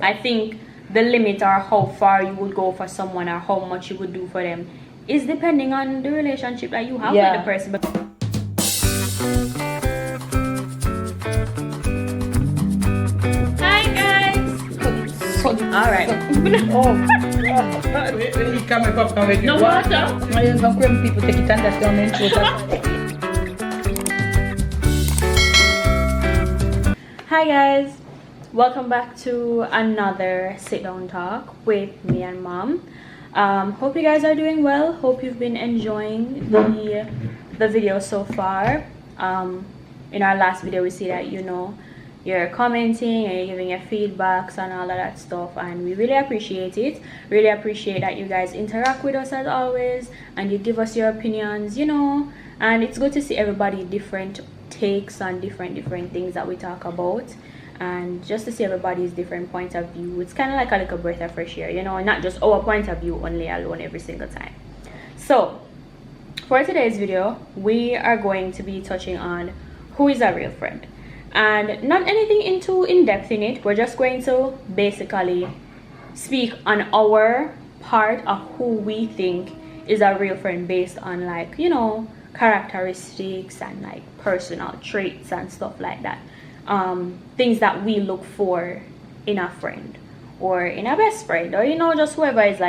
I think the limit or how far you would go for someone or how much you would do for them is depending on the relationship that you have with the person. Hi guys! Alright. No water? People take it and that's down in Hi guys! Welcome back to another sit down talk with me and mom. Hope you guys are doing well. Hope you've been enjoying the video so far. In our last video we see that you're commenting and you're giving your feedbacks and all of that stuff, and we really appreciate it. Really appreciate that you guys interact with us as always and you give us your opinions, and it's good to see everybody different takes on different things that we talk about, and just to see everybody's different points of view. It's kind of like a little breath of fresh air, not just our point of view only alone every single time. So for today's video we are going to be touching on who is a real friend, and not anything into in-depth in it. We're just going to basically speak on our part of who we think is a real friend based on characteristics and personal traits and stuff like that. Things that we look for in a friend or in a best friend, or just whoever is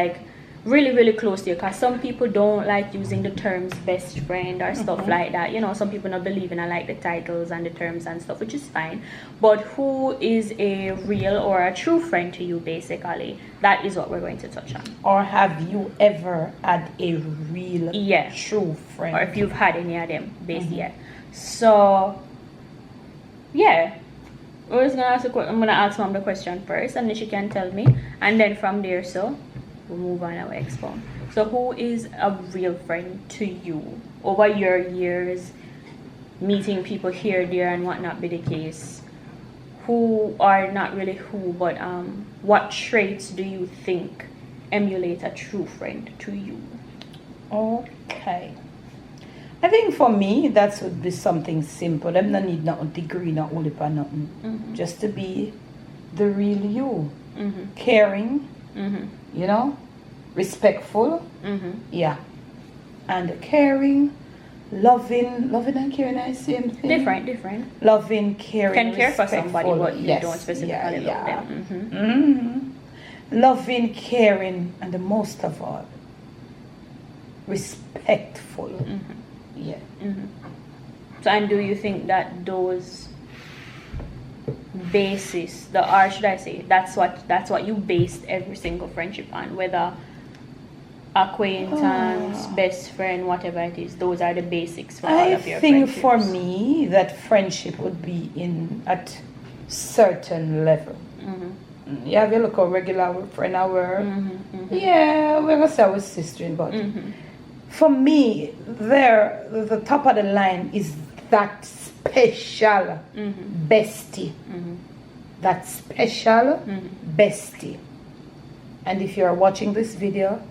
really close to you, because some people don't like using the terms best friend or stuff like that. Some people don't believe in the titles and the terms and stuff, which is fine. But who is a real or a true friend to you, basically, that is what we're going to touch on. Or have you ever had a real true friend, or if you've had any of them basically. So yeah, we're just I'm gonna ask mom the question first, and then she can tell me, and then from there we'll move on our expound. So who is a real friend to you over your years meeting people here, there, and whatnot be the case? Who are not really who, but what traits do you think emulate a true friend to you? Okay, I think for me that would be something simple. Them not need no degree, not only for nothing. Just to be the real you, caring, respectful, and caring, loving and caring are the same thing. Different. Loving, caring, can care for respectful. somebody, but you don't specifically love them. Loving, caring, and the most of all, respectful. So, and do you think that those basis, or should I say, that's what you based every single friendship on, whether acquaintance, best friend, whatever it is, those are the basics for all of your friendships? I think for me that friendship would be at certain level. You have a look at regular friend our yeah, we're gonna say our sister, but for me, the top of the line is that special bestie. That special bestie. And if you're watching this video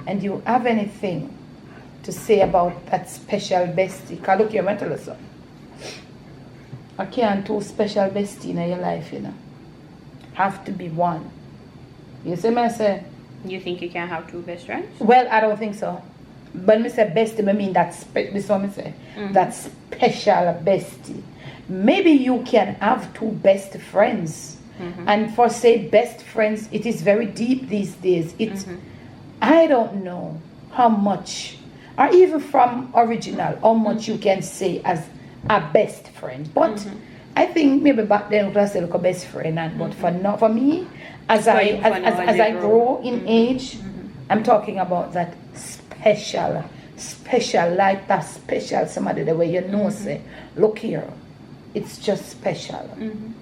and you have anything to say about that special bestie, because look, you're going to tell us something. I can't two special bestie in your life, Have to be one. You see me say? You think you can have two best friends? Well, I don't think so. But me say bestie, I mean this is what I say. That special bestie. Maybe you can have two best friends. And for say best friends, it is very deep these days. I don't know how much, or even from original, how much you can say as a best friend. But I think maybe back then we could say like a best friend, but for me, as I grow in age, I'm talking about that special, like that special somebody the way say, look here, it's just special.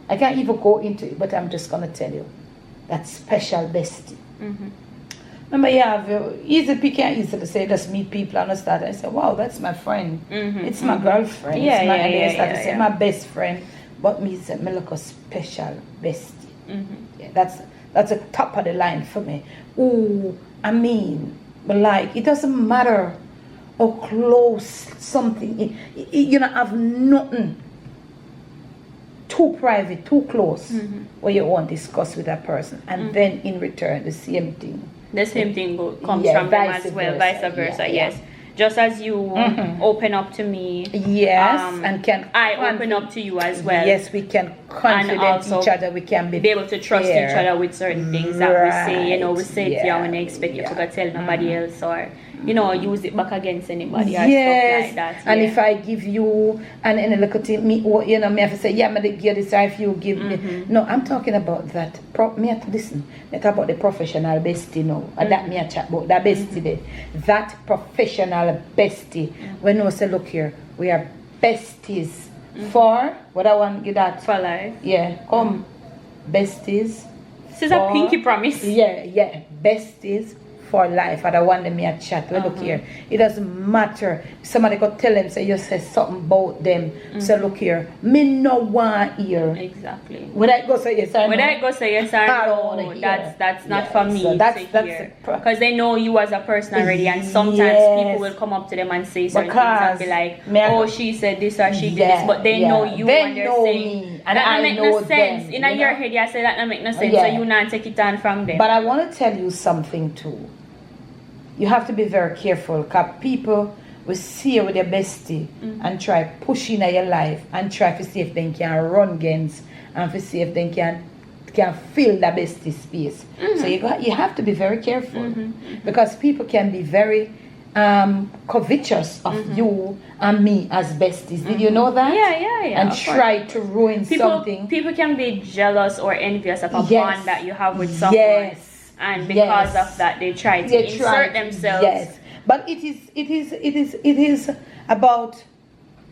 I can't even go into it, but I'm just gonna tell you that special bestie. Remember, easy pick and easy to say, just meet people and start. I say, wow, that's my friend. It's my girlfriend. It's my best friend. But me say, me look a special bestie. That's a top of the line for me. Ooh, I mean, it doesn't matter how close something, you don't have nothing too private, too close, where you won't discuss with that person, and then in return the same thing. The same thing comes from them as well, vice versa. Yes. Just as you open up to me, and can I open up to you as well. Yes, we can confident each other. We can be able to trust each other with certain things that we say. You know, we say it to you when they expect you to tell nobody else, or you know, use it back against anybody or stuff like that. And if I give you and look at me, you know, me have to say, yeah, me give this, or if you give me. No, I'm talking about that. Me have to listen. Me talk about the professional bestie now. And that me a chat about that bestie there. That professional bestie. When we say, look here, we are besties for what I want to get that for life. Yeah, come besties. This is a pinky promise. Yeah, besties for life. I don't want them here chat. Well, look here, it doesn't matter. Somebody could tell them, say you say something about them. So look here, me no want hear. Exactly. When I go say yes or no. When I go say yes or no, that's not for me so that's hear. Because they know you as a person already, and sometimes people will come up to them and say certain things and be like, oh, she said this or she did this, but they know you and they're saying me, and that I make know no sense. them, In your head, you say that don't make no sense, so you not take it on from them. But I want to tell you something too. You have to be very careful, because people will see you with their bestie and try pushing in your life and try to see if they can run against and to see if they can fill the bestie space. So you have to be very careful because people can be very covetous of you and me as besties. Did you know that? Yeah. And try to ruin something. People can be jealous or envious of a bond that you have with someone. And because of that, they try to insert themselves. Yes, but it is about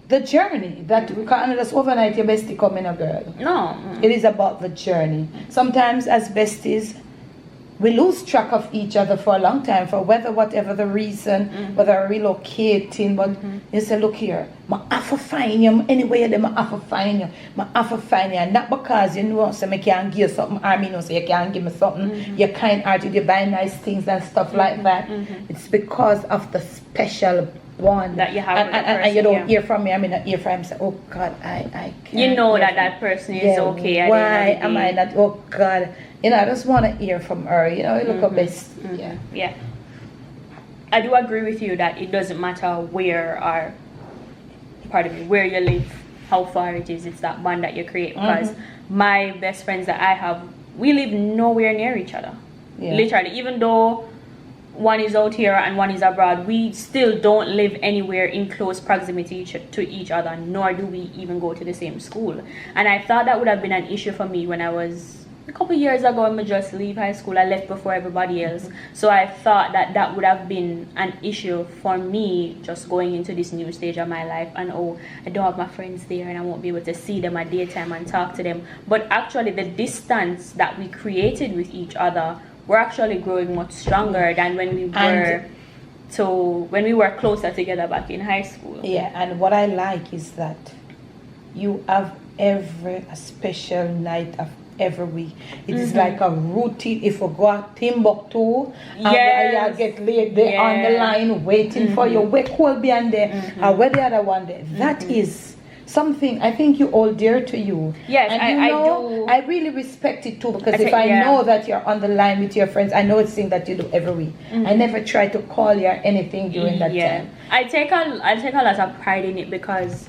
the journey that we can't just overnight your bestie coming a girl. No, it is about the journey. Sometimes as besties, we lose track of each other for a long time for whatever the reason, whether relocating, but you say, look here, I have to find you anyway, I have to find you, and not because you know, so I can't give you something, or me know, so you can't give me something, you're kind-hearted, you buy nice things and stuff like that. It's because of the special bond that you have with the person, and you don't hear from me. I mean, not hear from him. Say, oh God, I can't. You know that person is okay. Why am I not? Oh God, you know, I just want to hear from her. You know, you look her best. Yeah. I do agree with you that it doesn't matter where you live, how far it is. It's that bond that you create. Because my best friends that I have, we live nowhere near each other. Literally, even though one is out here and one is abroad, we still don't live anywhere in close proximity to each other, nor do we even go to the same school. And I thought that would have been an issue for me when I was a couple years ago. I just leave high school. I left before everybody else, so I thought that would have been an issue for me just going into this new stage of my life, and I don't have my friends there and I won't be able to see them at daytime and talk to them. But actually the distance that we created with each other, we're actually growing much stronger than when we were closer together back in high school. Yeah, and what I like is that you have a special night of every week. It is like a routine. If we go to Timbuktu, and you get laid there on the line waiting for you, we could be on there, or where the other one there. That is something I think you all dear to you. Yes, and I do. I really respect it too, because if I know that you're on the line with your friends, I know it's thing that you do every week. I never try to call you or anything during that time. I take a lot of pride in it, because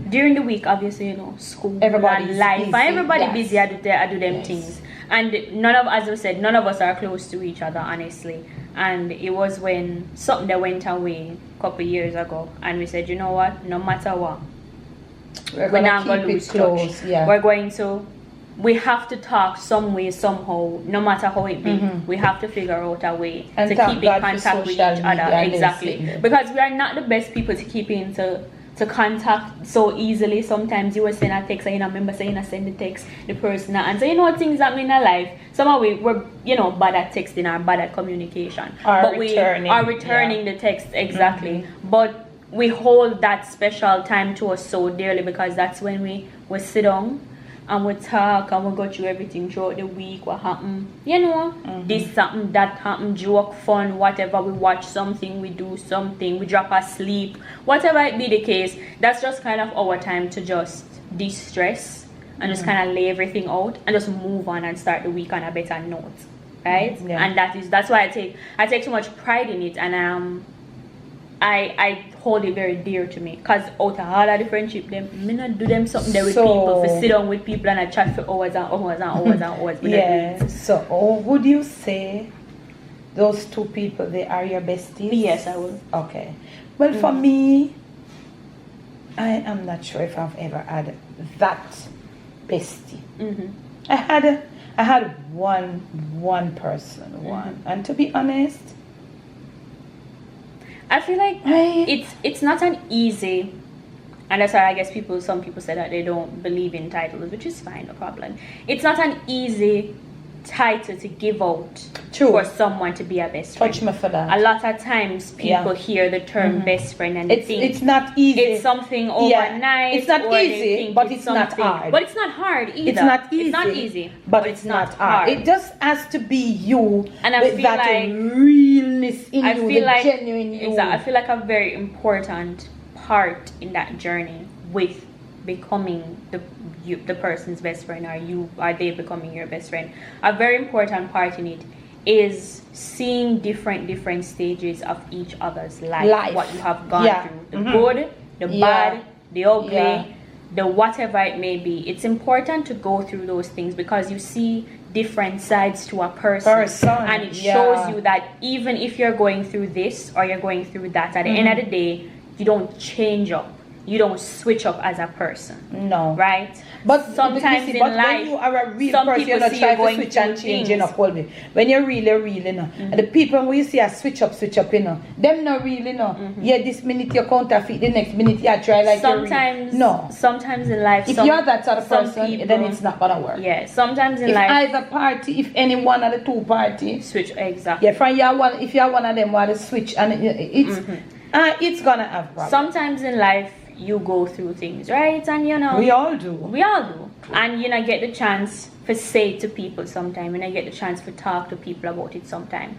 during the week, obviously, you know, school, everybody's life, busy. And everybody busy. I do them things, and none of us are close to each other, honestly. And it was when something that went away a couple years ago, and we said, you know what, no matter what, we're not going to lose touch. We have to talk some way, somehow, no matter how it be. We have to figure out a way to keep in contact with each other. Exactly, because we are not the best people to keep into contact so easily. Sometimes you will send a text and you know, remember saying I send the text, the person and so you know things that mean in life. Somehow we're bad at texting or bad at communication. We are returning the text exactly. But we hold that special time to us so dearly, because that's when we sit down and we talk and we go through everything throughout the week, what happened, this something, that happened, joke, fun, whatever. We watch something, we do something, we drop asleep, whatever it be the case. That's just kind of our time to just de-stress and just kind of lay everything out and just move on and start the week on a better note, right? Yeah. And that's why I take so much pride in it, and I hold it very dear to me, because out of all of the friendship, me not do them something there with people, for sit down with people and I chat for hours and hours and hours and hours. Yeah. So, would you say those two people, they are your besties? Yes, I will. Okay. Well, for me, I am not sure if I've ever had that bestie. I had one person, and to be honest, I feel like it's not an easy, and that's why I guess some people say that they don't believe in titles, which is fine, no problem. It's not an easy title to give out for someone to be a best friend. Touch me for that. A lot of times people hear the term best friend and they think it's not easy. It's something overnight. It's not easy, but it's not hard. But it's not hard either. It's not easy. It's not easy, but it's not hard. It just has to be you, and I with feel that like realness in you, the like, genuine you. Exactly. I feel like a very important part in that journey with becoming the person's best friend, are they becoming your best friend. A very important part in it is seeing different stages of each other's life. What you have gone through, the good, the bad, the ugly, the whatever it may be. It's important to go through those things, because you see different sides to a person. And it shows you that even if you're going through this or you're going through that, at the end of the day, you don't change up. You don't switch up as a person. No. Right? But sometimes in life, when you are a real person, you're not trying to switch and change, When you're really, and the people when you see a switch up, them not really, Yeah, this minute you counterfeit, the next minute you try like sometimes, sometimes in life, if you're that sort of person, then it's not gonna work. Yeah, sometimes in if life, either party, if any one of the two parties switch, exactly. Yeah, if you're one of them want to switch, and it's gonna have problems. Sometimes in life, you go through things, right? And we all do. And get the chance to say it to people sometime, and I get the chance to talk to people about it sometime.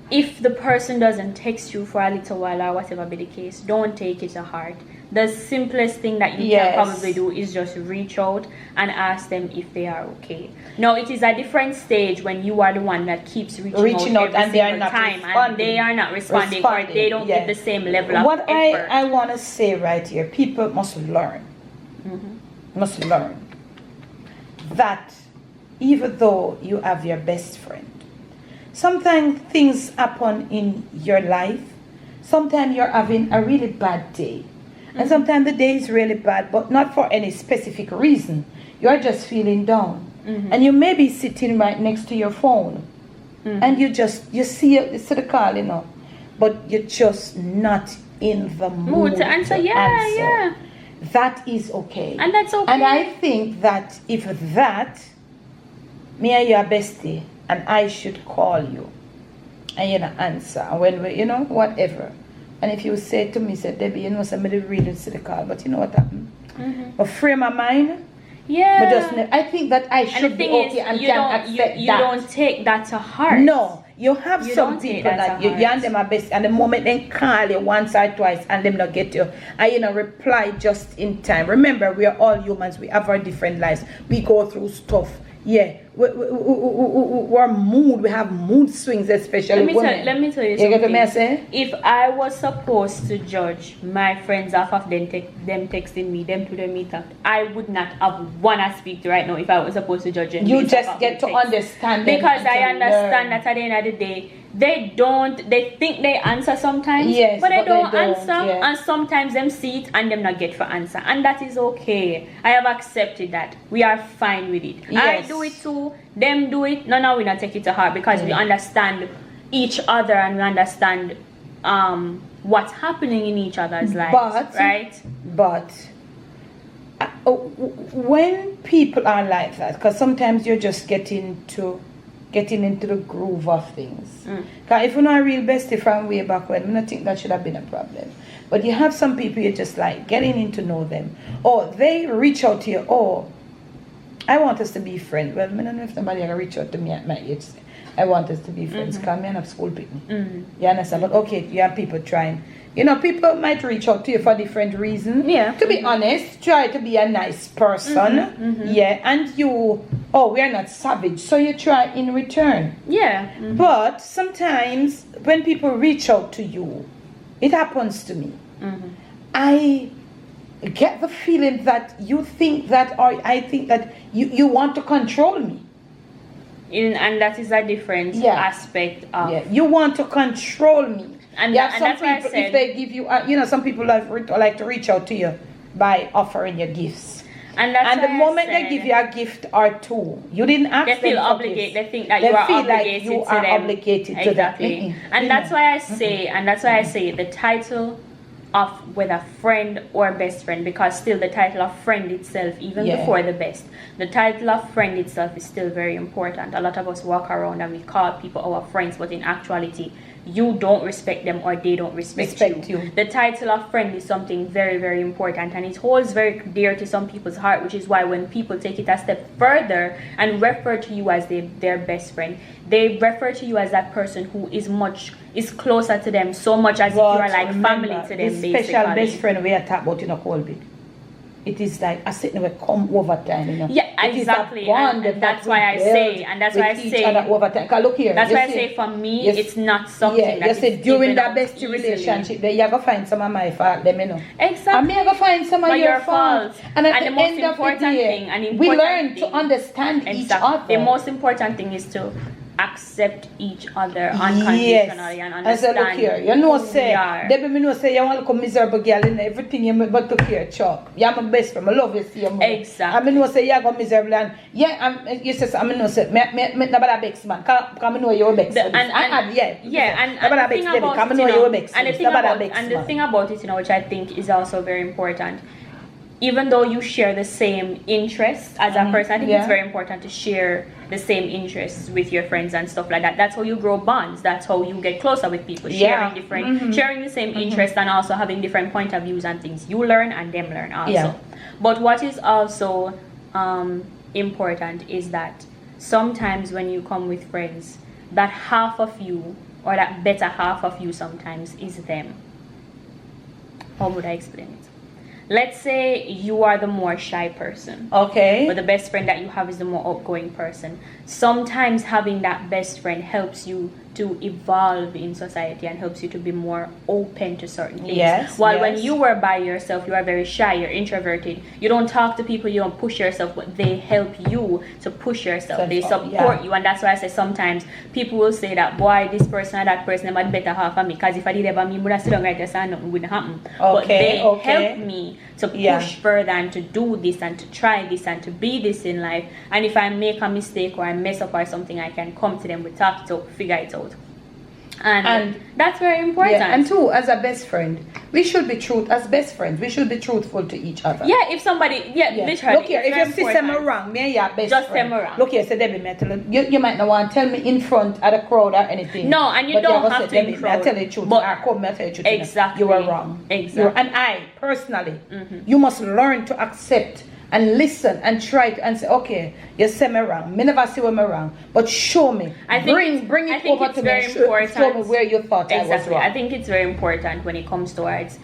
If the person doesn't text you for a little while or whatever be the case, don't take it to heart. The simplest thing that you can probably do is just reach out and ask them if they are okay. Now, it is a different stage when you are the one that keeps reaching out and they are not and they are not responding. Or they don't give the same level of effort. What I want to say right here, people must learn. Must learn that even though you have your best friend, sometimes things happen in your life. Sometimes you're having a really bad day. And sometimes the day is really bad, but not for any specific reason. You're just feeling down. And you may be sitting right next to your phone. And you see the call, but you're just not in the mood to answer. Yeah. That is okay. And that's okay. And I think that if me and you are bestie, and I should call you, and you don't answer, and when we, whatever. And if you say to me, say, Debbie, somebody really see the call, but you know what happened? A frame of mind. Yeah. But just, I think that I should be okay and can accept that. You don't take that to heart. No. You have some people that you and them are best, and the moment they call you once or twice and them not get you, and reply just in time. Remember, we are all humans. We have our different lives. We go through stuff. Yeah, we're mood. We have mood swings, especially women. Let me tell you something. You get what I say? If I was supposed to judge my friends off of them texting me, them to the meetup, I would not have one I speak to right now if I was supposed to judge them. You just get to understand them. Because I understand that at the end of the day, they think they answer sometimes, but they don't answer, and sometimes them see it and them not get for answer, and that is okay. I have accepted that. We are fine with it. I do it too, them do it. No, we not take it to heart, because we understand each other and we understand what's happening in each other's lives, right? But when people are like that, because sometimes you're just getting into the groove of things. Because if you're not a real bestie from way back when, I don't think that should have been a problem. But you have some people you're just like getting in to know them. Or they reach out to you, I want us to be friends. Well, I don't know if somebody ever reach out to me at my age. I want us to be friends. Because me and have school people. You understand? But okay, you have people trying. You know, people might reach out to you for different reasons. Yeah. To be honest, try to be a nice person. Yeah. And you, we are not savage. So you try in return. Yeah. But sometimes when people reach out to you, it happens to me. I get the feeling that you think that, or I think that you want to control me. And that is a different aspect of... Yeah, you want to control me. And, yeah, and some that's why I people, said... if they give you, some people like to reach out to you by offering you gifts. And the moment they give you a gift or two, you didn't ask them. They feel obligated. They think that you are obligated to them. Obligated to them. Exactly. And that's why I say, the title of whether friend or best friend, because still the title of friend itself, even before the best, the title of friend itself is still very important. A lot of us walk around and we call people our friends, but in actuality, you don't respect them or they don't respect you. The title of friend is something very, very important, and it holds very dear to some people's heart, which is why when people take it a step further and refer to you as their best friend, they refer to you as that person who is closer to them, so much as if you are like family to them, basically. Special best friend we are talking about in a Colby. It is like a sitting where come over time, you know. Yeah, exactly. And that's why I say, over time. Cause look here. That's why I say for me, it's not something that you say during that bestie relationship, you're gonna find some of my fault, them, you know. Exactly. And me gonna find some of your fault. And at the most end of the important day, thing, we learn to understand each other. The most important thing is to accept each other unconditionally and understand. Look here, you know, say, Debbie, me know say you want to come miserable girl in everything you but look here, Chuck. You're my best friend. I love you, see you more. Exactly. I know say you go miserable and you say I know say me nobody bex man. Cause I know you're bex. And the thing about it, which I think is also very important. Even though you share the same interests as a person, I think it's very important to share the same interests with your friends and stuff like that. That's how you grow bonds. That's how you get closer with people. Sharing the same interests and also having different point of views and things. You learn and them learn also. Yeah. But what is also important is that sometimes when you come with friends, that half of you, or that better half of you sometimes, is them. How would I explain it? Let's say you are the more shy person. Okay. But the best friend that you have is the more outgoing person. Sometimes having that best friend helps you to evolve in society and helps you to be more open to certain things. Yes. While when you were by yourself, you are very shy, you're introverted. You don't talk to people, you don't push yourself, but they help you to push yourself. They support you. And that's why I say sometimes people will say that, boy, this person or that person might better half of me. Because if I did ever me, would have still don't write this and nothing wouldn't happen. But they help me to push further and to do this and to try this and to be this in life. And if I make a mistake or I mess up or something, I can come to them, we talk to figure it out. And that's very important. Yeah, and too, as a best friend, we should be as best friends, we should be truthful to each other. Yeah, if somebody, literally. Look here, if your sister me wrong, me and your best just friend. them around. Look here, say Debbie, me tell you might not want to tell me in front of the crowd or anything. No, and you don't have to in crowd. I tell you the truth. But I come, I tell you the truth. Exactly. You were wrong. Exactly. And I, personally, you must learn to accept and listen and try to and say, okay, you say me wrong. Me never say me wrong, but show me. Bring it over to me. Show me where you thought I was wrong. I think it's very important when it comes towards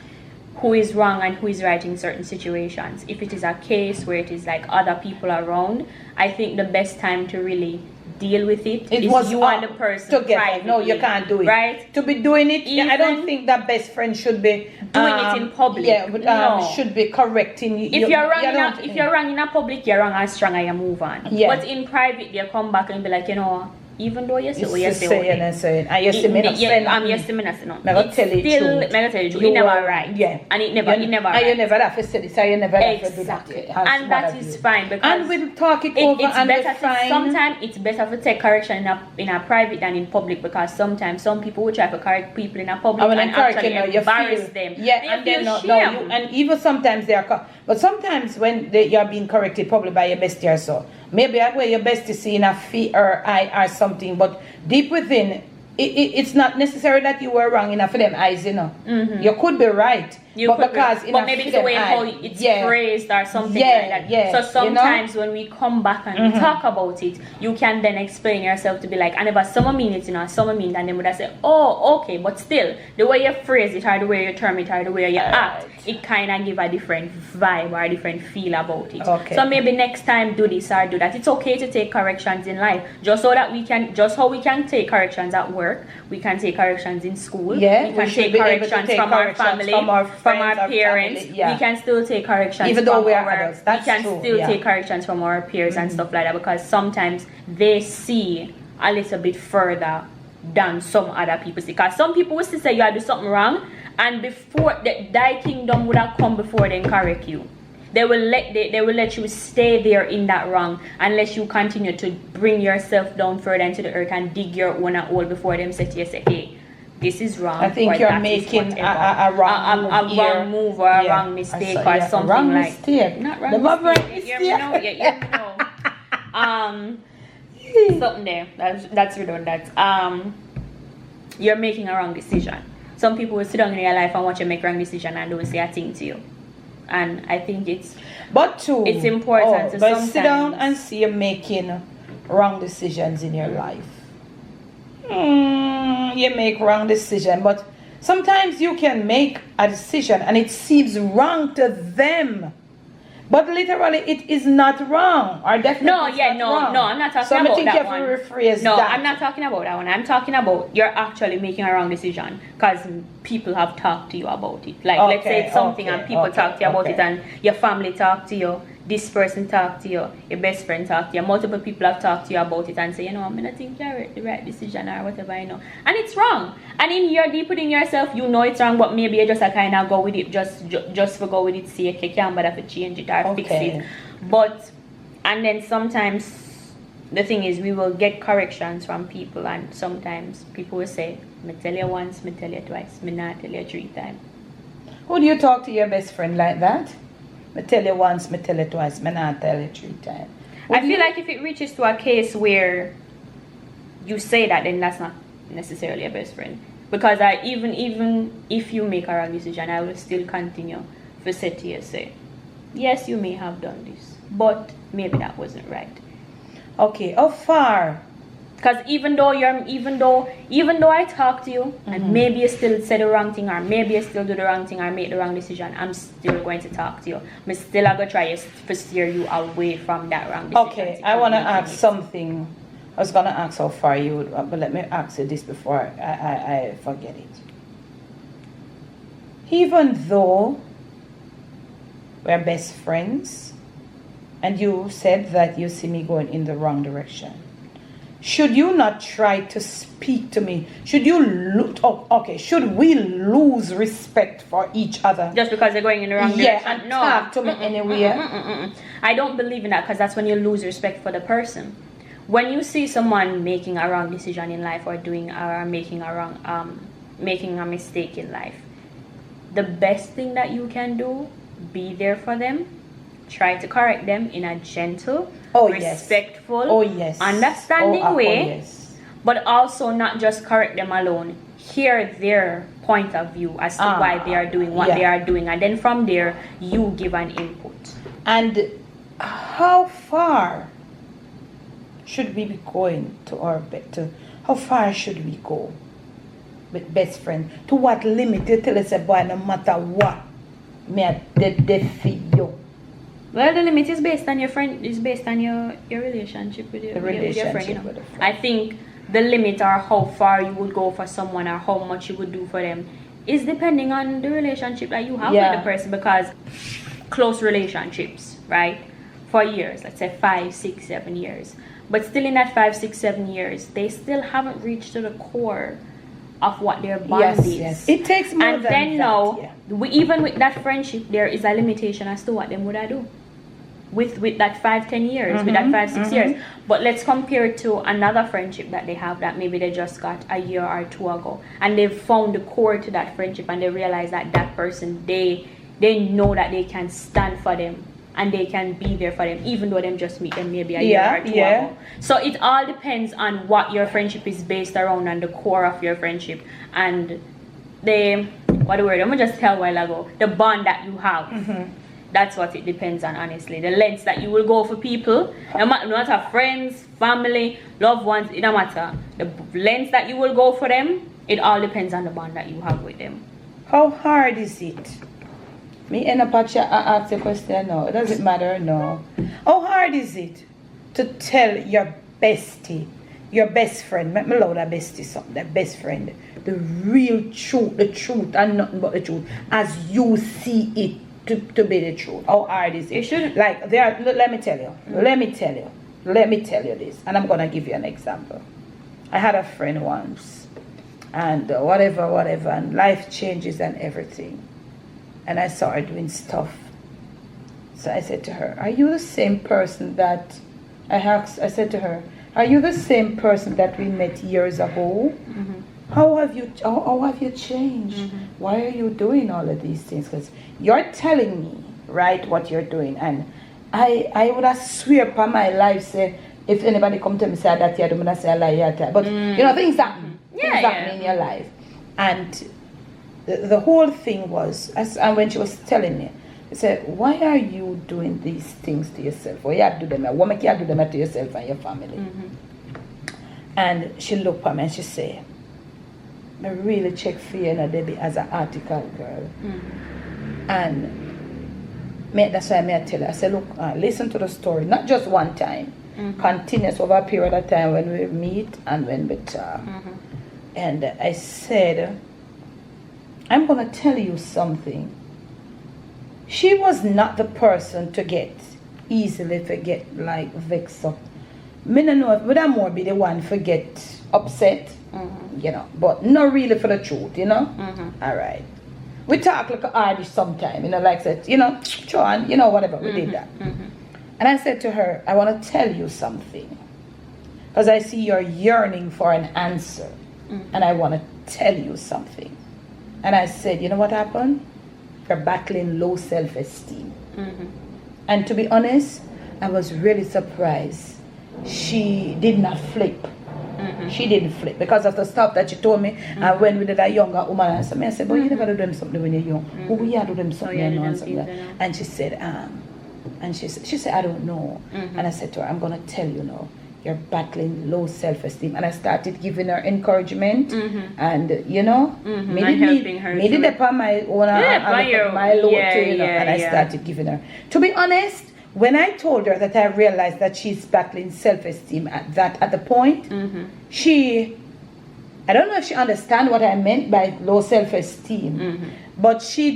who is wrong and who is right in certain situations. If it is a case where it is like other people around, I think the best time to really deal with it is you and the person together. No, you can't do it. Right? To be doing it, I don't think that best friend should be doing it in public. Yeah, but should be correcting you. If you're wrong in a public, you're wrong and strong and you move on. Yeah. But in private, you come back and be like, even though you say what you say, and you say me not say nothing. Yes, me not say nothing. Me gonna tell you still, me gonna tell you, it never right. Yeah. And it never right. And you never have to say this, and you never have to do that. And that is fine because and we'll talk it over and we'll find. Sometimes it's better to take correction in a private than in public, because sometimes some people will try to correct people in a public and actually embarrass them. Yeah, and feel shame. And even sometimes they are, but sometimes when you're being corrected probably by your bestie or so, maybe where your bestie see in a feet or eye or something, but deep within, it's not necessary that you were wrong enough for them eyes, You could be right. but maybe it's the way how it's phrased or something like that. So sometimes when we come back and we talk about it, you can then explain yourself to be like, I never someone mean it, someone mean, and then would have say, oh, okay, but still the way you phrase it or the way you term it or the way you act, it kind of give a different vibe or a different feel about it. So maybe next time do this or do that. It's okay to take corrections in life, just how we can take corrections at work, we can take corrections in school, we can take corrections from our family, from our parents, we can still take corrections even though we are adults. We can still take corrections from our peers and stuff like that, because sometimes they see a little bit further than some other people see. Because some people will still say you have do something wrong, and before thy kingdom would have come before they correct you. They will let you stay there in that wrong unless you continue to bring yourself down further into the earth and dig your own hole before them say to you, hey, this is wrong. I think you're making a wrong move or a wrong mistake or something wrong like mistake. Not wrong mistake. You know. Something there. That's redundant. You're making a wrong decision. Some people will sit down in your life and watch you make a wrong decision and don't say a thing to you. And I think it's important to sometimes sit down and see you making wrong decisions in your life. You make wrong decision, but sometimes you can make a decision and it seems wrong to them, but literally it is not wrong, or definitely wrong. No, I'm not talking so about I think that you have one. to rephrase no, that. I'm not talking about that one. I'm talking about you're actually making a wrong decision because people have talked to you about it. Like let's say it's something and people talk to you about it, and your family talk to you, this person talk to you, your best friend talk to you, multiple people have talked to you about it and say, I'm gonna think you're the right decision or whatever, and it's wrong. And in your deep within yourself, it's wrong, but maybe you just kind of go with it, just for go with it, sake, you can't bother to change it or fix it. But and then sometimes the thing is, we will get corrections from people, and sometimes people will say, me tell you once, me tell you twice, me not tell you 3 times. Would you talk to your best friend like that? Me tell you once, me tell you twice, me not tell you 3 times. I feel like if it reaches to a case where you say that, then that's not necessarily a best friend. Because even if you make a wrong decision, I will still continue to say to you, yes, you may have done this, but maybe that wasn't right. Okay, how far? Because even though I talk to you and maybe you still say the wrong thing, or maybe you still do the wrong thing or make the wrong decision, I'm still going to talk to you. I'm still going to try to steer you away from that wrong decision. Okay, I want to ask something. I was going to ask how far you would, but let me ask you this before I forget it. Even though we're best friends and you said that you see me going in the wrong direction, should you not try to speak to me? Should you should we lose respect for each other? Just because they're going in the wrong direction? And talk to me anywhere? I don't believe in that, because that's when you lose respect for the person. When you see someone making a wrong decision in life or making a mistake in life, the best thing that you can do, be there for them. Try to correct them in a gentle, respectful, understanding way, but also not just correct them alone. Hear their point of view as to why they are doing what they are doing, and then from there you give an input. And how far should we be going how far should we go with best friend? To what limit? You tell us, boy, no matter what, me I dead for you. Well, the limit is based on your friend. Is based on your relationship with your friend. I think the limit, or how far you would go for someone, or how much you would do for them, is depending on the relationship that you have with the person. Because close relationships, right, for years, let's say 5, 6, 7 years, but still in that 5, 6, 7 years, they still haven't reached to the core of what their bond is. Yes. It takes more and than then that. Now, even with that friendship, there is a limitation as to what them would I do with that 5, 10 years, with that 5, 6 years. But let's compare it to another friendship that they have that maybe they just got a year or 2 ago, and they've found the core to that friendship, and they realize that that person, they know that they can stand for them and they can be there for them, even though them just meet them maybe a year or 2 ago. So it all depends on what your friendship is based around and the core of your friendship. And what the word, I'm gonna just tell a while ago, the bond that you have. That's what it depends on, honestly. The lengths that you will go for people, no matter friends, family, loved ones, it don't matter. The lengths that you will go for them, it all depends on the bond that you have with them. How hard is it? Me end up at ask the question, no. It doesn't matter, no. How hard is it to tell your bestie, your best friend, make me love that bestie something, that best friend, the real truth, the truth and nothing but the truth, as you see it to be the truth? How hard is it? It shouldn't. Like, let me tell you this, and I'm gonna give you an example. I had a friend once, and whatever, and life changes and everything, and I saw her doing stuff. So I said to her, are you the same person that I said to her, are you the same person that we met years ago? How have you changed? Why are you doing all of these things? Because you're telling me, right, what you're doing, and I would have swear upon my life, say, if anybody come to me say that you're doing, I say a lie, but you know, things happen. Things happen in your life. And the whole thing was, and when she was telling me, I said, why are you doing these things to yourself? Why you do them? Why make you do them to yourself and your family? And she looked at me and she said, I really check for you, Debbie, as an article girl. And that's why I tell her, I said, look, listen to the story, not just one time, continuous over a period of time when we meet and when we talk. And I said, I'm going to tell you something. She was not the person to get easily forget, like vexed up. Me don't know if would I more be the one forget upset, you know, but not really for the truth, you know. All right, we talk like an artist sometime, you know, like said, you know, Sean, you know, whatever, we did that. And I said to her, I want to tell you something, because I see you're yearning for an answer, and I want to tell you something. And I said, you know what happened? You're battling low self-esteem. And to be honest, I was really surprised. She did not flip. She didn't flip because of the stuff that she told me. And when we did a younger woman, I said, but you never do them something when you're young. Who we do them something, and she said, she said, I don't know. And I said to her, I'm gonna tell you now. You're battling low self-esteem. And I started giving her encouragement, and you know, made it upon my own, my low too, you know, and I started giving her. To be honest, when I told her that I realized that she's battling self-esteem at the point, I don't know if she understand what I meant by low self-esteem, but she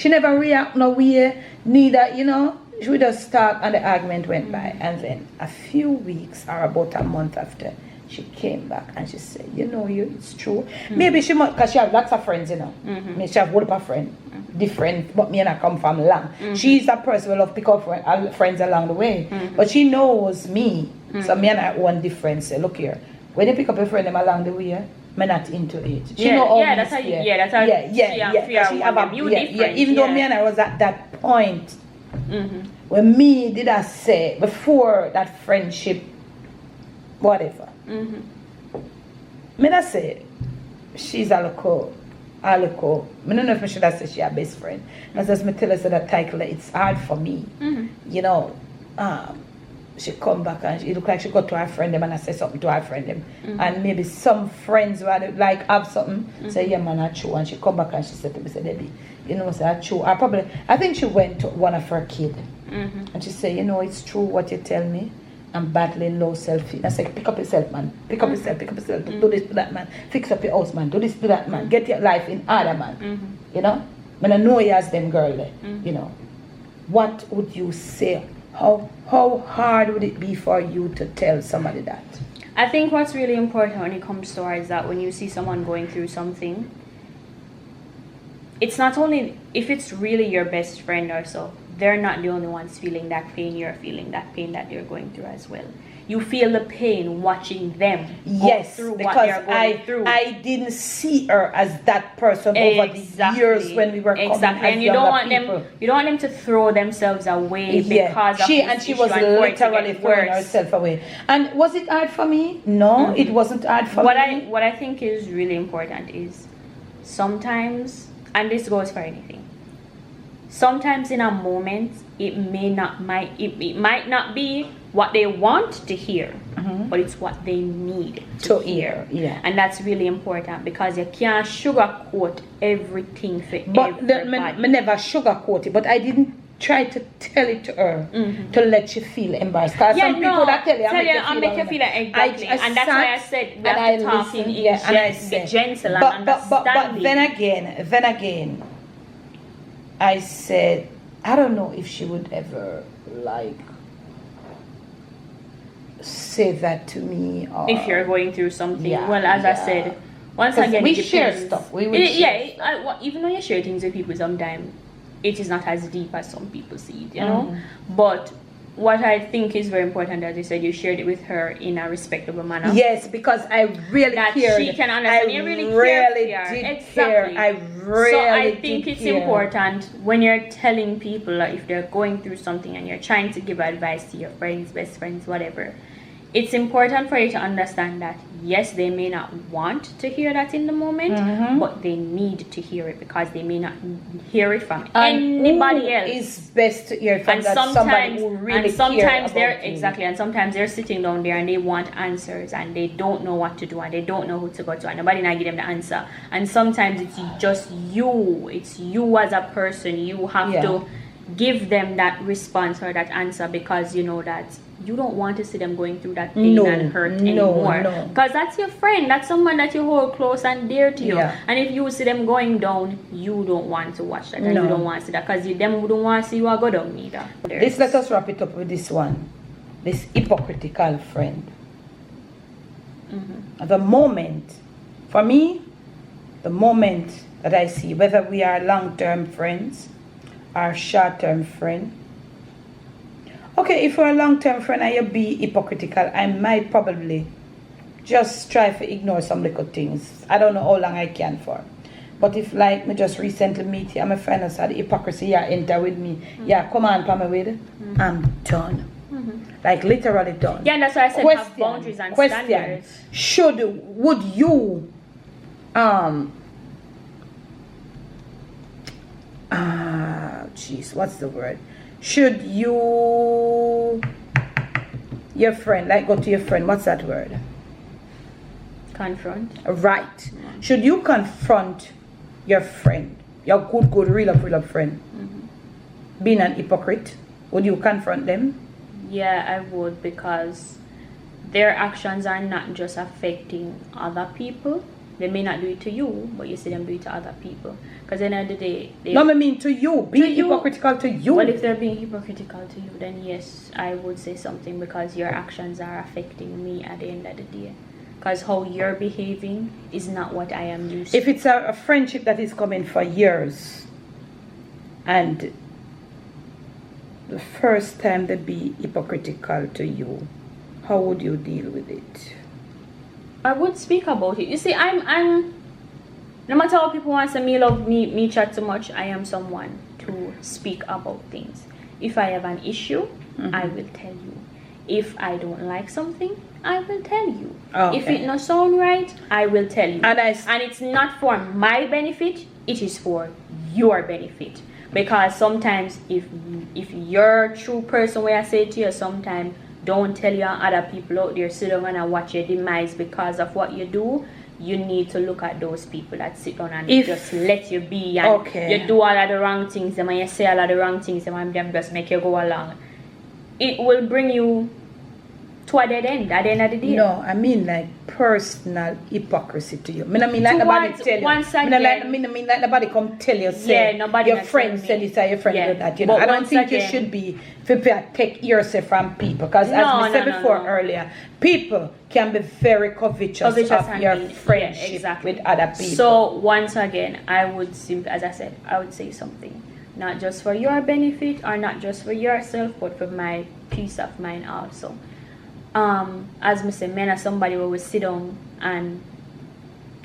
never react no way, neither, you know. She would just talk and the argument went by, and then a few weeks or about a month after, she came back and she said, you know, it's true. Maybe she might, because she have lots of friends, you know. Maybe she have a whole of friends, different, but me and I come from long. She's a person who love pick up friends along the way, but she knows me. So me and I one difference. Say, look here, when you pick up a friend them along the way, I'm not into it. She know all that's how you, even though me and I was at that point, when me did I say before that friendship, whatever. Me not say she's a local. I don't know if I should have said she's her best friend. As me tell her that title, it's hard for me. You know, she come back and it look like she go to her friend them and I say something to her friend them. And maybe some friends who like have something, say, yeah man, that's true. And she come back and she said to me, say, Debbie, you know, say that's true. I think she went to one of her kids. And she said, you know, it's true what you tell me. I'm battling low self-esteem. I said, pick up yourself, man. Pick up yourself. Do this, do that, man. Fix up your house, man. Do this, do that, man. Get your life in order, man. You know? When I know you as them girl, you know. What would you say? How hard would it be for you to tell somebody that? I think what's really important when it comes to her is that when you see someone going through something, it's not only if it's really your best friend or so, they're not the only ones feeling that pain. You're feeling that pain that they're going through as well. You feel the pain watching them go through what they're going through. I didn't see her as that person over the years when we were coming as and you don't want people. You don't want them to throw themselves away because of she was literally throwing herself away. And was it hard for me? No, it wasn't hard for me. What I think is really important is sometimes, and this goes for anything, sometimes in a moment it might not be what they want to hear, but it's what they need to hear. Yeah. And that's really important, because you can't sugarcoat everything for But everybody. me never sugarcoat it, but I didn't try to tell it to her to let you feel embarrassed. Because some people that tell you, I make you feel like exactly. And that's why I said we have to talk in be gentle and understanding. But then again, I said, I don't know if she would ever like say that to me, or if you're going through something. Yeah, well, as I said, once again, we it share depends. stuff. Even though you share things with people, sometimes it is not as deep as some people see it, you know. But what I think is very important, as you said, you shared it with her in a respectable manner. Yes, because I really that cared. she can understand. You really did care. I really So I think did it's care. important when you're telling people, like, if they're going through something and you're trying to give advice to your friends, best friends, whatever. It's important for you to understand that yes, they may not want to hear that in the moment, but they need to hear it, because they may not hear it from anybody else. It's best to hear from somebody who really and sometimes cares about exactly, and sometimes they're sitting down there and they want answers and they don't know what to do and they don't know who to go to, and nobody not give them the answer. And sometimes it's just you. It's you as a person. You have to give them that response or that answer, because you know that you don't want to see them going through that pain and hurt anymore. Because that's your friend. That's someone that you hold close and dear to you. And if you see them going down, you don't want to watch that. And you don't want to see that, because them wouldn't want to see you go down either. Let us wrap it up with this one. This hypocritical friend. The moment, for me, the moment that I see, whether we are long-term friends or short-term friends, okay, if you're a long-term friend and you be hypocritical, I might probably just try to ignore some little things. I don't know how long I can for. But if, like, me just recently meet you, I'm a friend of the hypocrisy, enter with me. Come on, Pama with. I'm done. Like, literally done. Yeah, that's why I said have boundaries and standards. Would you, what's the word? Should you, your friend, like go to your friend, what's that word? Confront. Right. Should you confront your friend, your good, real up friend, being an hypocrite? Would you confront them? Yeah, I would, because their actions are not just affecting other people. They may not do it to you, but you see them do it to other people. Because at the end of the day... No, I mean to you. Being hypocritical to you. Well, if they're being hypocritical to you, then yes, I would say something, because your actions are affecting me at the end of the day. Because how you're behaving is not what I am used to. If it's a friendship that is coming for years, and the first time they be hypocritical to you, how would you deal with it? I would speak about it. You see, I'm no matter how people want to love me chat too much, I am someone to speak about things. If I have an issue, I will tell you. If I don't like something, I will tell you. Okay. If it not sound right, I will tell you. And it's not for my benefit, it is for your benefit. Because sometimes if you're a true person, where I say to you, sometimes don't tell your other people out there sit down and watch your demise because of what you do. You need to look at those people that sit down and just let you be, and you do all of the wrong things, and when you say all of the wrong things, and them just make you go along. It will bring you to a dead end at the end of the day. No, I mean like personal hypocrisy to you. I mean like nobody tell you. I mean like nobody come tell you, say your friend said this or your friend did that. You know, I don't think you should be take yourself from people, because as I said before earlier, people can be very covetous of your friendship with other people. So once again, I would simply, as I said, I would say something. Not just for your benefit or not just for yourself, but for my peace of mind also. As I said, men are somebody who will sit down and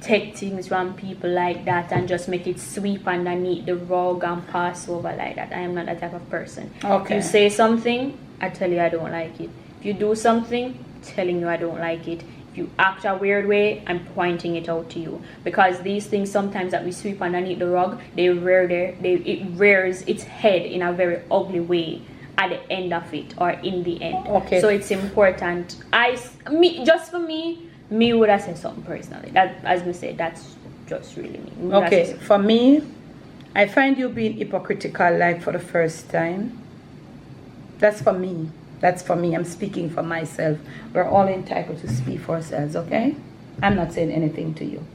take things from people like that and just make it sweep underneath the rug and pass over like that. I am not that type of person. If you say something, I tell you I don't like it. If you do something, telling you I don't like it. if you act a weird way, I'm pointing it out to you. Because these things sometimes that we sweep underneath the rug, it rears its head in a very ugly way at the end of it, or in the end. Okay. So it's important. Just for me would have said something personally. That, as we said, that's just really me. Okay, for me, I find you being hypocritical like for the first time. That's for me. That's for me. I'm speaking for myself. We're all entitled to speak for ourselves, okay? I'm not saying anything to you.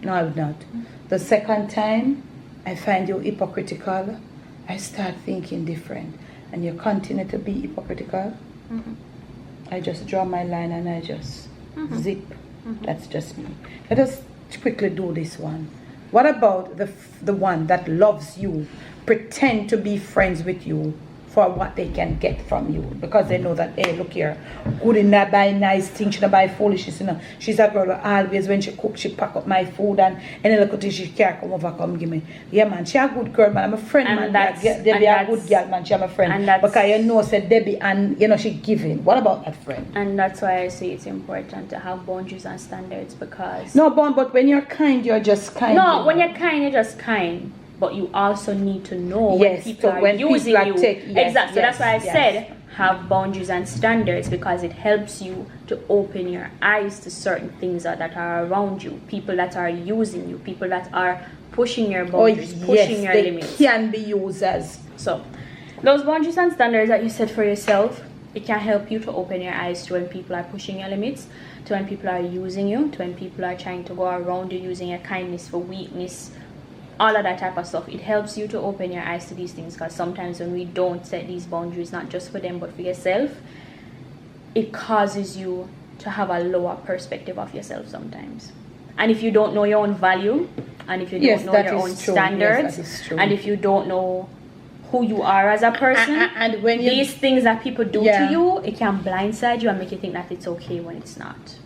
No, I would not. The second time I find you hypocritical, I start thinking different. And you continue to be hypocritical, I just draw my line and I just zip. That's just me. Let us quickly do this one. What about the one that loves you, pretend to be friends with you for what they can get from you, because they know that, hey, look here, good in that buy nice things, she don't buy foolishness, you know. She's a girl that always, when she cook, she pack up my food, and any little thing she can't come over, come give me. Yeah, man, she a good girl, man. I'm a friend, and man. Debbie a good girl, man. She a my friend. Because you know, said Debbie, and you know, she giving. What about that friend? And that's why I say it's important to have boundaries and standards, because no, but when you're kind, you're just kind. No, when you're kind, you're just kind. But you also need to know when people are using you. Exactly. So that's why I said have boundaries and standards, because it helps you to open your eyes to certain things that are around you, people that are using you, people that are pushing your boundaries, pushing your limits. They can be users. So those boundaries and standards that you set for yourself, it can help you to open your eyes to when people are pushing your limits, to when people are using you, to when people are trying to go around you using your kindness for weakness, all of that type of stuff. It helps you to open your eyes to these things, because sometimes when we don't set these boundaries, not just for them but for yourself, it causes you to have a lower perspective of yourself sometimes. And if you don't know your own value, and if you don't know your own standards, and if you don't know who you are as a person, and when these things that people do to you, it can blindside you and make you think that it's okay when it's not.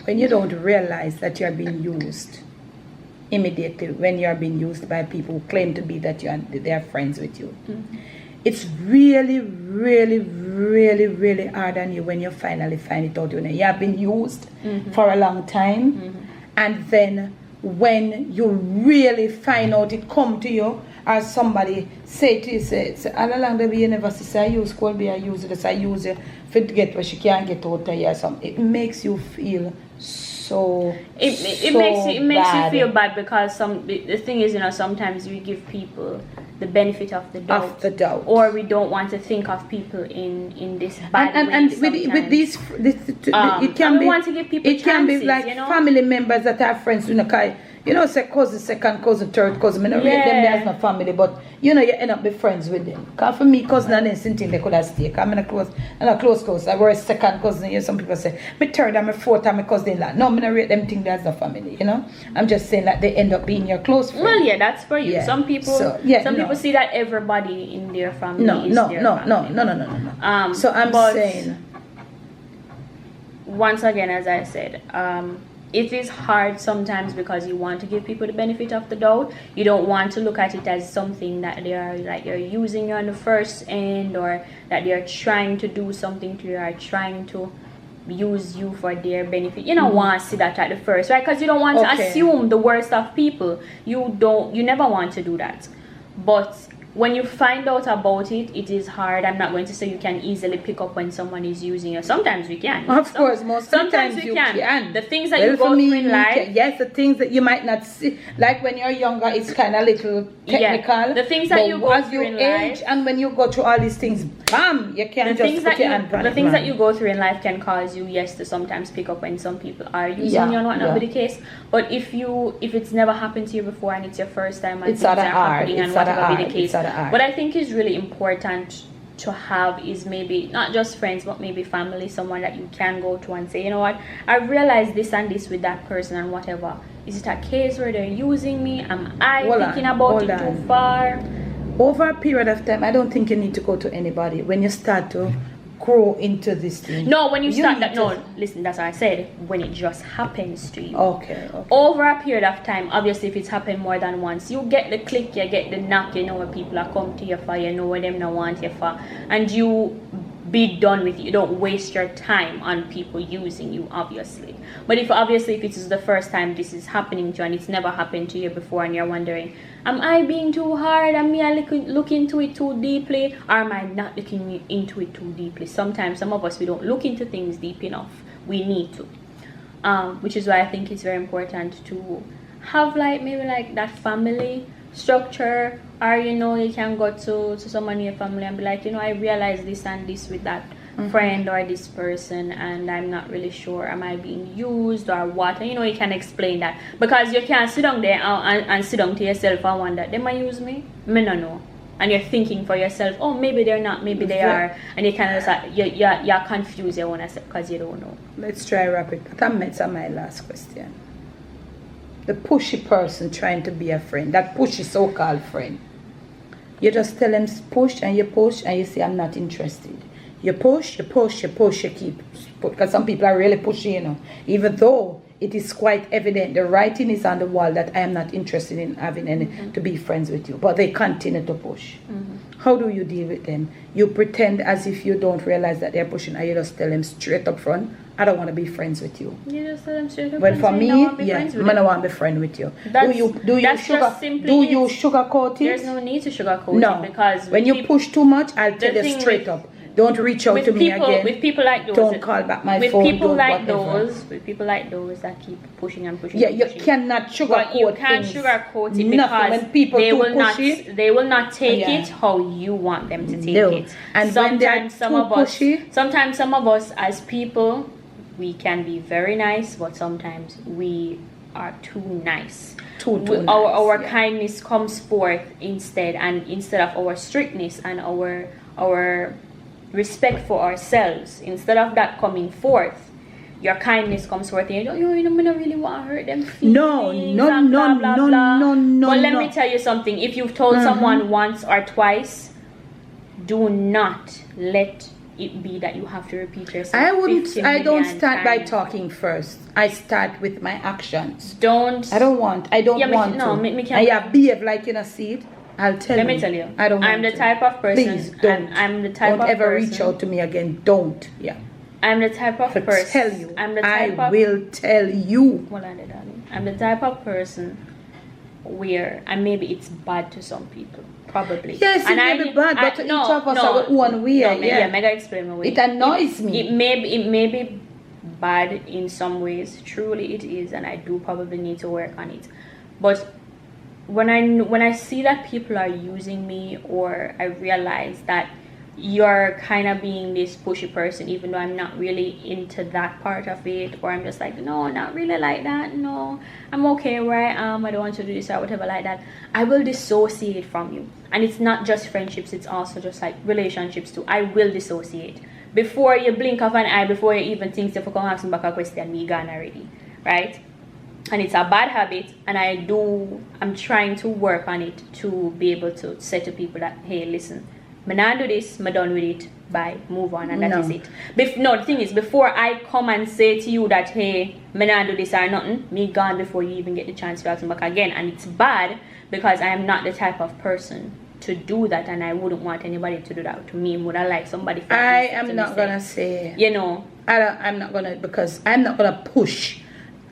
When you don't realize that you're being used immediately, when you're being used by people who claim to be that they're friends with you, it's really, really, really, really hard on you when you finally find it out. You know, you have been used for a long time, and then when you really find out, it come to you, or somebody say to you, say all along the way you never say, I use Colby, I use this, I use it to get where she can't get out of here. It makes you feel so it makes you feel bad, because the thing is, you know, sometimes we give people the benefit of the doubt, or we don't want to think of people in this bad way. And with these it can be, want to give people it chances, can be like, you know? family members that are friends, you know, you know, say cousin, second cousin, third cousin. I don't rate them as my family, but you know, you end up be friends with them. Because for me, cousin and anything they could have stayed. I'm in a close. I were a second cousin. You know, some people say, my third and my fourth and my cousin. Like, no, I'm not rate them thing that's the family, you know. I'm just saying that they end up being your close friend. Well, yeah, that's for you. Yeah. Some people, people see that everybody in their family is their family. No. So I'm saying, once again, as I said, it is hard sometimes, because you want to give people the benefit of the doubt. You don't want to look at it as something that they are like you're using you on the first end, or that they're trying to do something to you, or trying to use you for their benefit. You don't want to see that at the first, right? Because you don't want to assume the worst of people. You never want to do that. But when you find out about it, it is hard. I'm not going to say you can easily pick up when someone is using you. Sometimes we can. Of course, sometimes we you can. The things that you go through in life. Yes, the things that you might not see. Like when you're younger, it's kind of little technical. Yeah. The things that you go through in life. And when you go through all these things, bam, you can't just put your hand on it. The things that you go through in life can cause you, to sometimes pick up when some people are using you and whatnot be the case. But if it's never happened to you before, and it's your first time, and it's things are happening and whatever be the case. What I think is really important to have is maybe not just friends, but maybe family, someone that you can go to and say, you know what, I've realized this and this with that person and whatever. Is it a case where they're using me? Am I thinking about it too far? Over a period of time, I don't think you need to go to anybody when you start to grow into this thing. No, when you start that, listen, that's what I said. When it just happens to you. Okay. Over a period of time, obviously, if it's happened more than once, you get the click, you get the knock, you know where people are come to you for, you know where them not want you for, and you be done with it. You don't waste your time on people using you, obviously. But if it is the first time this is happening to you and it's never happened to you before, and you're wondering, am I being too hard? Am I look into it too deeply, or am I not looking into it too deeply? Sometimes some of us, we don't look into things deep enough. We need to, which is why I think it's very important to have maybe that family structure, or you can go to someone in your family and be like, I realize this and this with that friend or this person, and I'm not really sure, am I being used or what? And you can explain that, because you can't sit down there and sit down to yourself and wonder, they might use me no know. And you're thinking for yourself, oh, maybe they're not, maybe they are, and you kind of you're confused your own self because you don't know. Let's try wrap it. That's my last question. The pushy person trying to be a friend, that pushy so-called friend, you just tell them push, and you say, I'm not interested. You push, you keep, because some people are really pushy, even though it is quite evident, the writing is on the wall that I am not interested in having any to be friends with you, but they continue to push. How do you deal with them? You pretend as if you don't realize that they're pushing, and you just tell them straight up front, I don't want to be friends with you. You just tell them straight up front. But for me, I don't want to be friends with you. Do you sugarcoat it? There's no need to sugarcoat it, because when you push too much, I'll tell you straight up. Don't reach out to me again. With people like those, don't call back my phone. With people like those that keep pushing and pushing. Yeah, you cannot sugarcoat it. You can't sugarcoat it, because when people they will not take it how you want them to take it. And sometimes some of us as people, we can be very nice, but sometimes we are too nice. Our kindness comes forth instead of our strictness and our respect for ourselves. Instead of that coming forth, your kindness comes forth, and I don't really want to hurt them feelings. No. But let me tell you something. If you've told someone once or twice, do not let it be that you have to repeat yourself. I don't start by talking first. I start with my actions. I don't want to. I behave like you don't see it. I'll tell you. Let me tell you. I'm the type of person. Please don't. I'm the type of person. Don't ever reach out to me again. Don't. Yeah. I'm the type of person. Tell you. I will tell you. Hold on, darling. I'm the type of person where, and maybe it's bad to some people, probably. Yes, it may be bad, but to each of us our own way. Yeah, mega explain my way. It annoys me. It may be bad in some ways. Truly, it is, and I do probably need to work on it. But when I see that people are using me, or I realize that you're kind of being this pushy person, even though I'm not really into that part of it, or I'm just like, no, not really like that, no, I'm okay where I am, I don't want to do this or whatever like that, I will dissociate from you. And it's not just friendships, it's also just like relationships too. I will dissociate. Before you blink of an eye, before you even think to come ask me back a question, me gone already, right? And it's a bad habit, and I'm trying to work on it to be able to say to people that, hey, listen, I'm not do this, I'm done with it, bye, move on, and that is it. The thing is, before I come and say to you that, hey, I'm not do this or nothing, me gone before you even get the chance to ask me back again. And it's bad, because I am not the type of person to do that, and I wouldn't want anybody to do that to me. Would I like somebody? I am not gonna say. I'm not gonna, because I'm not gonna push.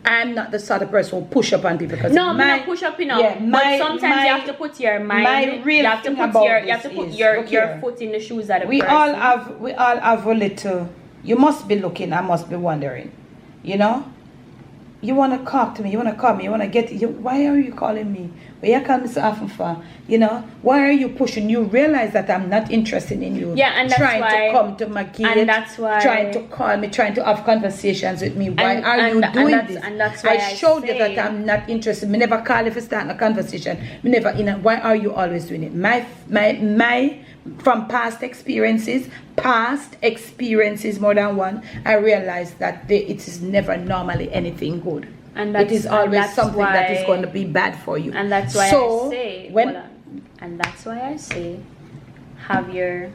I'm not the sort of person who push up on people, because I'm not push up enough. Yeah, but sometimes you have to put your mind. You have to put your foot in the shoes of the person. We all have a little. You must be looking. I must be wondering. You want to talk to me. You want to call me. You want to get. Why are you calling me? Why you call me so often for? Why are you pushing? You realize that I'm not interested in you. Yeah, and that's trying why, to come to my gate. And that's why, trying to call me, trying to have conversations with me. Why are you doing this? And that's why I showed you that I'm not interested. Me never call if you start a conversation. Me never. Why are you always doing it? My from past experiences more than one, I realized that it is never normally anything good. And it is always something that is going to be bad for you. And that's why I say, have your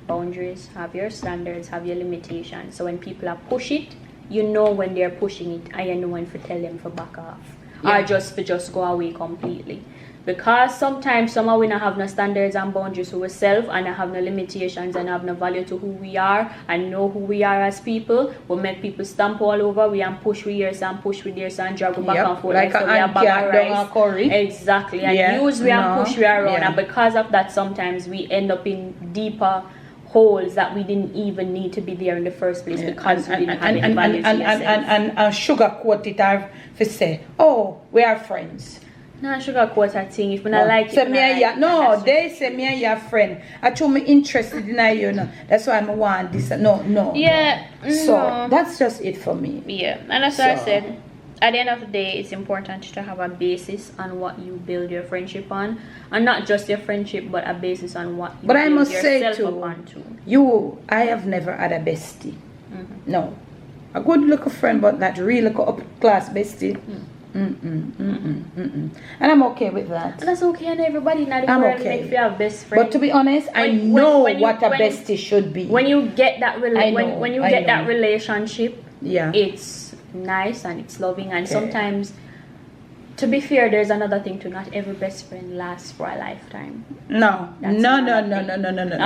boundaries, have your standards, have your limitations. So when people are push it, when they're pushing it, and you know when to tell them to back off, or just go away completely. because sometimes somehow we not have no standards and boundaries for ourselves, and I have no limitations and have no value to who we are and know who we are as people. We make people stamp all over we and push we here and push we there and drag we back and forth like so we are bag of rice. Exactly, and use we and push we around, and because of that sometimes we end up in deeper holes that we didn't even need to be there in the first place because we didn't have any value to yourself. And sugarcoat it or to say, oh, we are friends. No, sugarcoat a thing. If we not like it, so they say me and your friend. I told me interested in you know. That's why I want this. No. Yeah. So that's just it for me. Yeah, and that's what I said. At the end of the day, it's important to have a basis on what you build your friendship on, and not just your friendship, but a basis on what you but build I must yourself say upon too. I have never had a bestie. No, a good little friend, but not really up class bestie. And I'm okay with that. And that's okay, and everybody not the world make you have best friend. But to be honest, I know what a bestie should be. When you get that that relationship, it's nice and it's loving, and sometimes, to be fair, there's another thing too. Not every best friend lasts for a lifetime. No. Not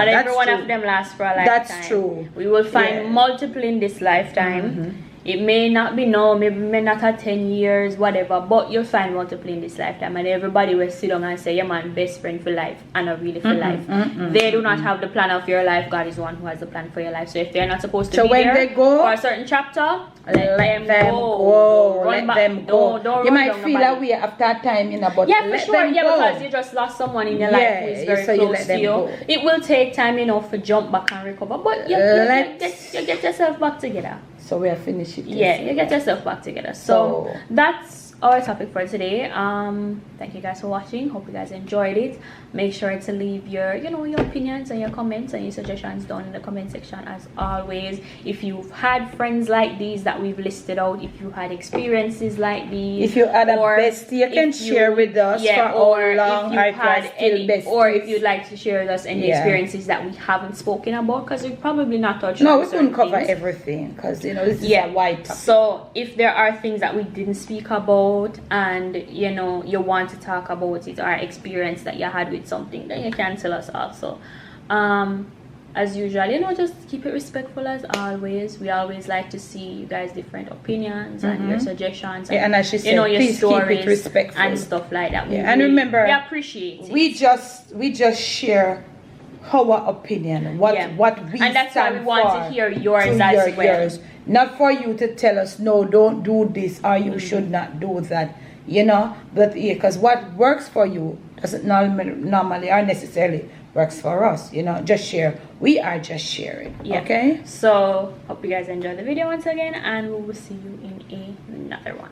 every one of them lasts for a lifetime. That's true. We will find multiple in this lifetime. It may not be maybe may not have 10 years, whatever, but you'll find multiple in this lifetime, and everybody will sit down and say, yeah man, best friend for life, and not really for life. They do not have the plan of your life. God is the one who has the plan for your life. So if they're not supposed to be there they go for a certain chapter, let them go. Let them go. Don't you might feel that way after a time, you know, but for sure, because you just lost someone in your life who is very close to you. It will take time, you know, for jump back and recover, but you get yourself back together. So we are finishing. Yeah, you get yourself back together. So that's our topic for today. Thank you guys for watching. Hope you guys enjoyed it. Make sure to leave your your opinions and your comments and your suggestions down in the comment section as always. If you've had friends like these that we've listed out, if you had experiences like these, if you had a bestie, you can share with us for how long I've had any besties. Or if you'd like to share with us any experiences that we haven't spoken about, because we've probably not touched on we couldn't cover everything, because this is a wide topic. So if there are things that we didn't speak about and you want to talk about it, or experience that you had with something, then you can tell us also. As usual, just keep it respectful as always. We always like to see you guys different opinions and your suggestions and, and as she said, your please stories keep it respectful and stuff like that. And remember, we appreciate it. We just share our opinion, what we and that's why we want to hear yours as well. Yours. Not for you to tell us, no, don't do this, or you should not do that, but because what works for you doesn't normally or necessarily works for us, just share. We are just sharing. Okay, so hope you guys enjoyed the video once again, and we will see you in another one.